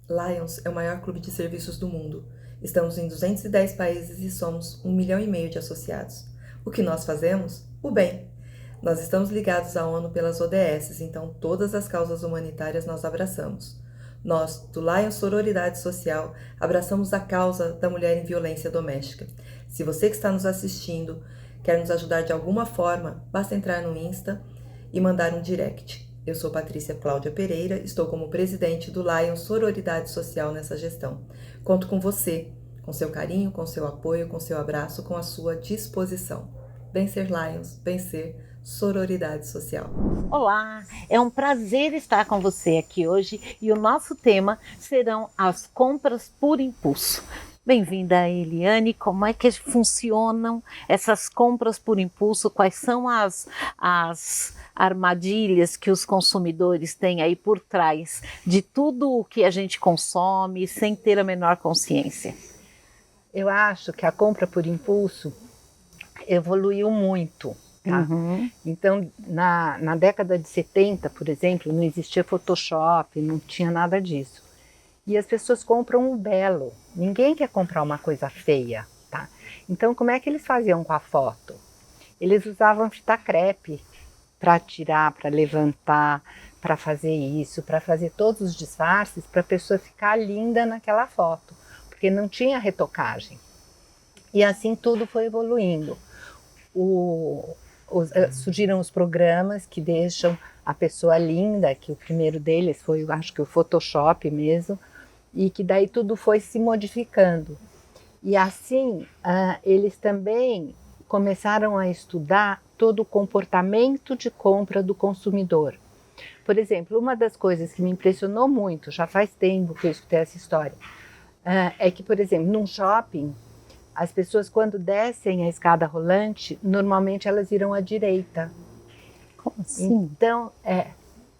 Lions é o maior clube de serviços do mundo. Estamos em 210 países e somos 1,5 milhão de associados. O que nós fazemos? O bem. Nós estamos ligados à ONU pelas ODS, então todas as causas humanitárias nós abraçamos. Nós, do Lions Sororidade Social, abraçamos a causa da mulher em violência doméstica. Se você que está nos assistindo quer nos ajudar de alguma forma, basta entrar no Insta e mandar um direct. Eu sou Patrícia Cláudia Pereira, estou como presidente do Lions Sororidade Social nessa gestão. Conto com você, com seu carinho, com seu apoio, com seu abraço, com a sua disposição. Bem ser Lions, bem ser Sororidade Social. Olá, é um prazer estar com você aqui hoje e o nosso tema serão as compras por impulso. Bem-vinda, Eliane. Como é que funcionam essas compras por impulso? Quais são as armadilhas que os consumidores têm aí por trás de tudo o que a gente consome sem ter a menor consciência? Eu acho que a compra por impulso evoluiu muito. Tá? Uhum. Então, na década de 70, por exemplo, não existia Photoshop, não tinha nada disso. E as pessoas compram o belo. Ninguém quer comprar uma coisa feia, tá? Então, como é que eles faziam com a foto? Eles usavam fita crepe para tirar, para levantar, para fazer isso, para fazer todos os disfarces para a pessoa ficar linda naquela foto, porque não tinha retocagem. E assim tudo foi evoluindo. Surgiram os programas que deixam a pessoa linda, que o primeiro deles foi, acho que o Photoshop mesmo, e que daí tudo foi se modificando. E assim, eles também começaram a estudar todo o comportamento de compra do consumidor. Por exemplo, uma das coisas que me impressionou muito, já faz tempo que eu escutei essa história, é que, por exemplo, num shopping, as pessoas quando descem a escada rolante, normalmente elas viram à direita. Como assim? Então,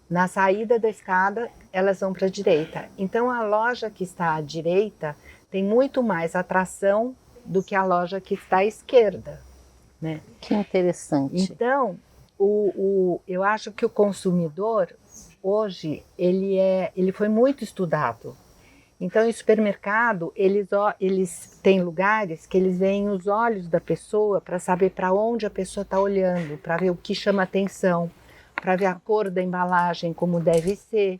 na saída da escada, elas vão para a direita. Então, a loja que está à direita tem muito mais atração do que a loja que está à esquerda, né? Que interessante. Então, eu acho que o consumidor, hoje, ele foi muito estudado. Então, em supermercado, eles têm lugares que eles veem os olhos da pessoa para saber para onde a pessoa está olhando, para ver o que chama atenção, para ver a cor da embalagem como deve ser.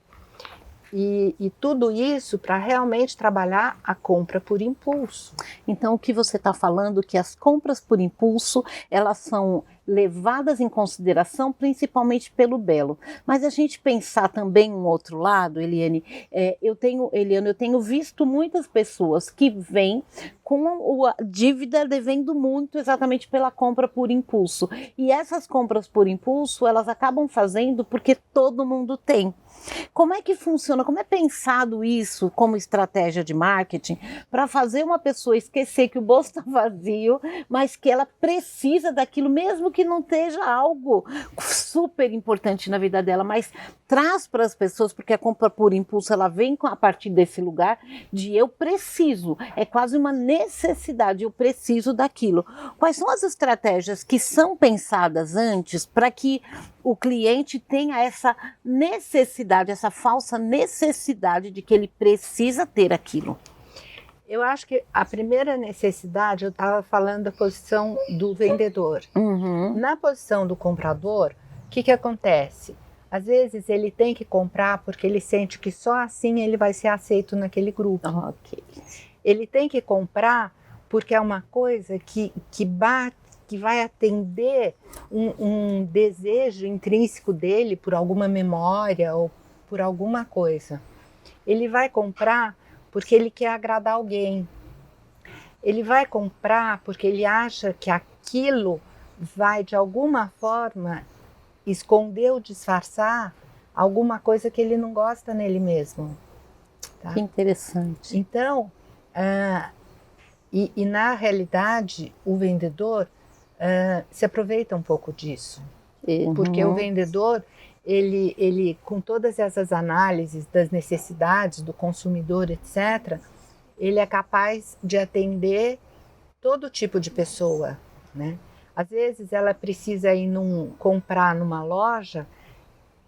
E tudo isso para realmente trabalhar a compra por impulso. Então, o que você está falando é que as compras por impulso, elas são levadas em consideração principalmente pelo belo. Mas a gente pensar também um outro lado, Eliane, eu tenho visto muitas pessoas que vêm com a dívida devendo muito exatamente pela compra por impulso. E essas compras por impulso, elas acabam fazendo porque todo mundo tem. Como é que funciona? Como é pensado isso como estratégia de marketing para fazer uma pessoa esquecer que o bolso está vazio, mas que ela precisa daquilo, mesmo que não seja algo super importante na vida dela, mas traz para as pessoas, porque a compra por impulso ela vem a partir desse lugar de eu preciso, é quase uma necessidade, eu preciso daquilo. Quais são as estratégias que são pensadas antes para que o cliente tenha essa necessidade, essa falsa necessidade de que ele precisa ter aquilo? Eu acho que a primeira necessidade, eu estava falando da posição do vendedor. Na posição do comprador, o que acontece? Às vezes ele tem que comprar porque ele sente que só assim ele vai ser aceito naquele grupo. Ele tem que comprar porque é uma coisa que vai atender um desejo intrínseco dele por alguma memória ou por alguma coisa. Ele vai comprar porque ele quer agradar alguém. Ele vai comprar porque ele acha que aquilo vai, de alguma forma, esconder ou disfarçar alguma coisa que ele não gosta nele mesmo. Tá? Que interessante. Então, e na realidade, o vendedor se aproveita um pouco disso. Porque o vendedor, ele com todas essas análises das necessidades do consumidor, etc., ele é capaz de atender todo tipo de pessoa, né? Às vezes ela precisa ir comprar numa loja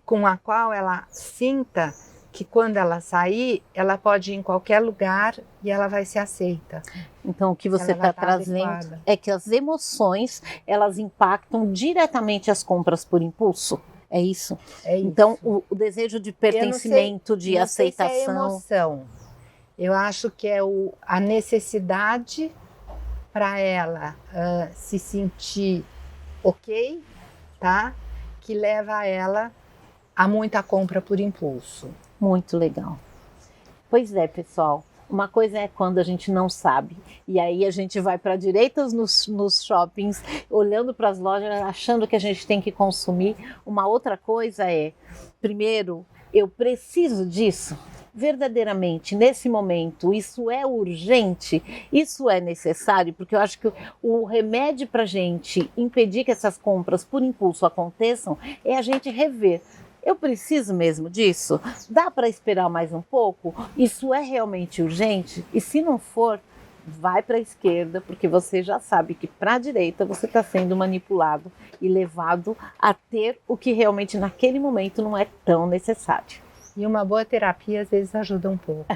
com a qual ela sinta que quando ela sair, ela pode ir em qualquer lugar e ela vai ser aceita. Então, o que você está trazendo é que as emoções, elas impactam diretamente as compras por impulso. É isso? É isso. Então, o desejo de pertencimento, de aceitação. Sei se é emoção. Eu acho que é a necessidade para ela se sentir ok, tá? Que leva ela a muita compra por impulso. Muito legal. Pois é, pessoal. Uma coisa é quando a gente não sabe, e aí a gente vai para direitas nos shoppings, olhando para as lojas, achando que a gente tem que consumir. Uma outra coisa é, primeiro, eu preciso disso? Verdadeiramente, nesse momento, isso é urgente? Isso é necessário? Porque eu acho que o remédio para a gente impedir que essas compras por impulso aconteçam é a gente rever. Eu preciso mesmo disso? Dá para esperar mais um pouco? Isso é realmente urgente? E se não for, vai para a esquerda, porque você já sabe que para a direita você está sendo manipulado e levado a ter o que realmente naquele momento não é tão necessário. E uma boa terapia às vezes ajuda um pouco.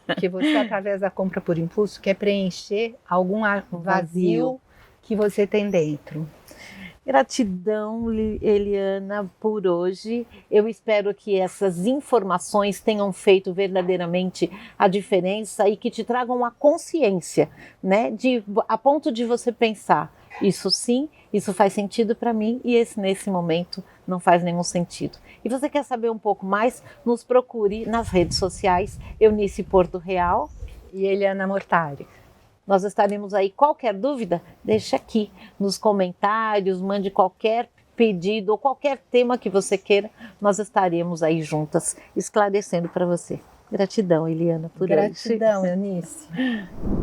Porque você, através da compra por impulso, quer preencher algum vazio que você tem dentro. Gratidão, Eliana, por hoje. Eu espero que essas informações tenham feito verdadeiramente a diferença e que te tragam a consciência, né? A ponto de você pensar, isso sim isso faz sentido para mim e esse nesse momento não faz nenhum sentido. E você quer saber um pouco mais? Nos procure nas redes sociais, Eunice Porto Real e Eliana Mortari. Nós estaremos aí. Qualquer dúvida, deixa aqui nos comentários, mande qualquer pedido ou qualquer tema que você queira, nós estaremos aí juntas esclarecendo para você. Gratidão, Eliana, por Gratidão, Eunice.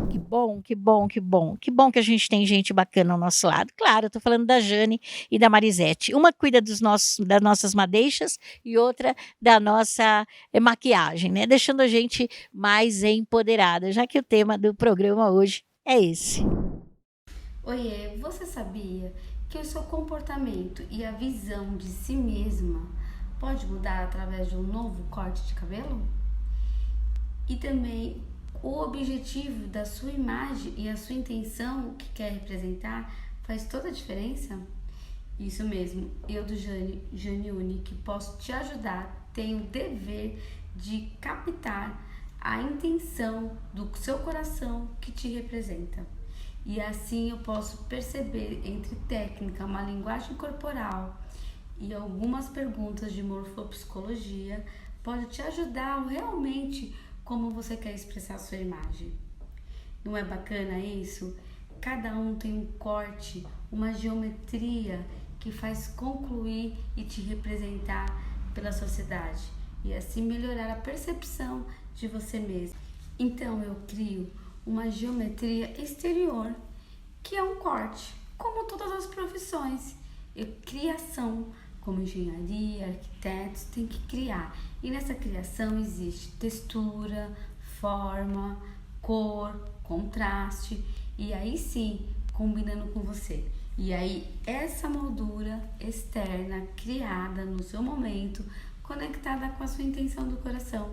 Que bom, que bom, que bom. Que bom que a gente tem gente bacana ao nosso lado. Claro, eu tô falando da Jane e da Marisete. Uma cuida das nossas madeixas e outra da nossa maquiagem, né? Deixando a gente mais empoderada, já que o tema do programa hoje é esse. Oiê, você sabia que o seu comportamento e a visão de si mesma pode mudar através de um novo corte de cabelo? E também o objetivo da sua imagem e a sua intenção que quer representar faz toda a diferença? Isso mesmo, eu do Jane Uni, que posso te ajudar, tenho o dever de captar a intenção do seu coração que te representa. E assim eu posso perceber entre técnica, uma linguagem corporal e algumas perguntas de morfopsicologia, pode te ajudar realmente como você quer expressar a sua imagem. Não é bacana isso? Cada um tem um corte, uma geometria que faz concluir e te representar pela sociedade e assim melhorar a percepção de você mesmo. Então eu crio uma geometria exterior, que é um corte, como todas as profissões. Criação, como engenharia, arquitetos, tem que criar. E nessa criação existe textura, forma, cor, contraste, e aí sim, combinando com você. E aí, essa moldura externa, criada no seu momento, conectada com a sua intenção do coração,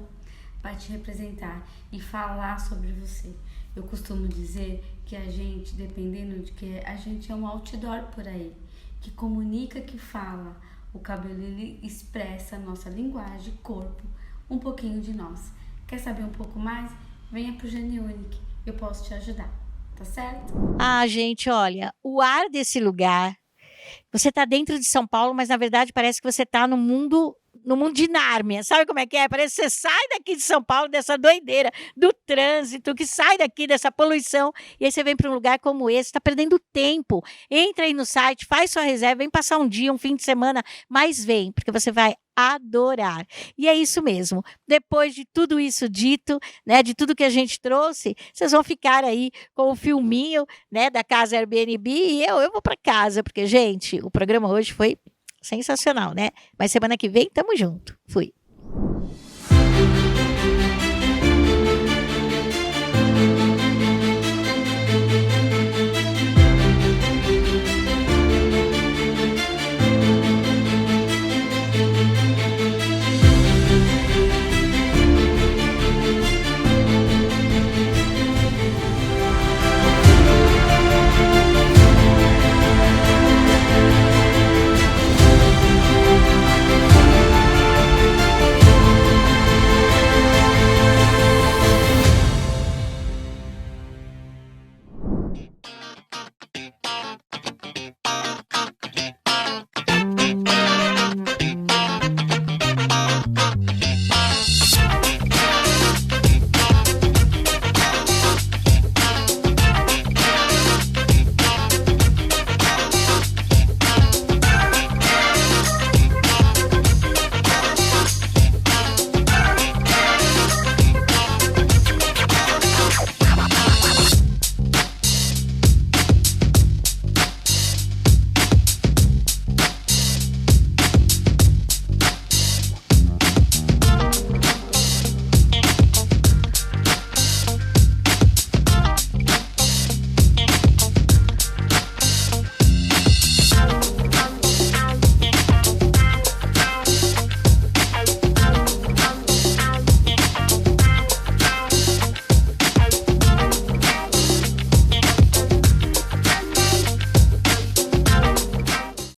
vai te representar e falar sobre você. Eu costumo dizer que a gente, dependendo de que a gente é um outdoor por aí, que comunica, que fala. O cabelo, ele expressa a nossa linguagem, corpo, um pouquinho de nós. Quer saber um pouco mais? Venha pro Jane Unique, eu posso te ajudar, tá certo? Ah, gente, olha, o ar desse lugar, você tá dentro de São Paulo, mas na verdade parece que você tá no mundo de Nárnia, sabe como é que é? Parece que você sai daqui de São Paulo, dessa doideira, do trânsito, que sai daqui dessa poluição, e aí você vem para um lugar como esse, está perdendo tempo. Entra aí no site, faz sua reserva, vem passar um dia, um fim de semana, mas vem, porque você vai adorar. E é isso mesmo. Depois de tudo isso dito, né, de tudo que a gente trouxe, vocês vão ficar aí com o filminho, né, da casa Airbnb, e eu vou para casa, porque, gente, o programa hoje foi sensacional, né? Mas semana que vem, tamo junto. Fui.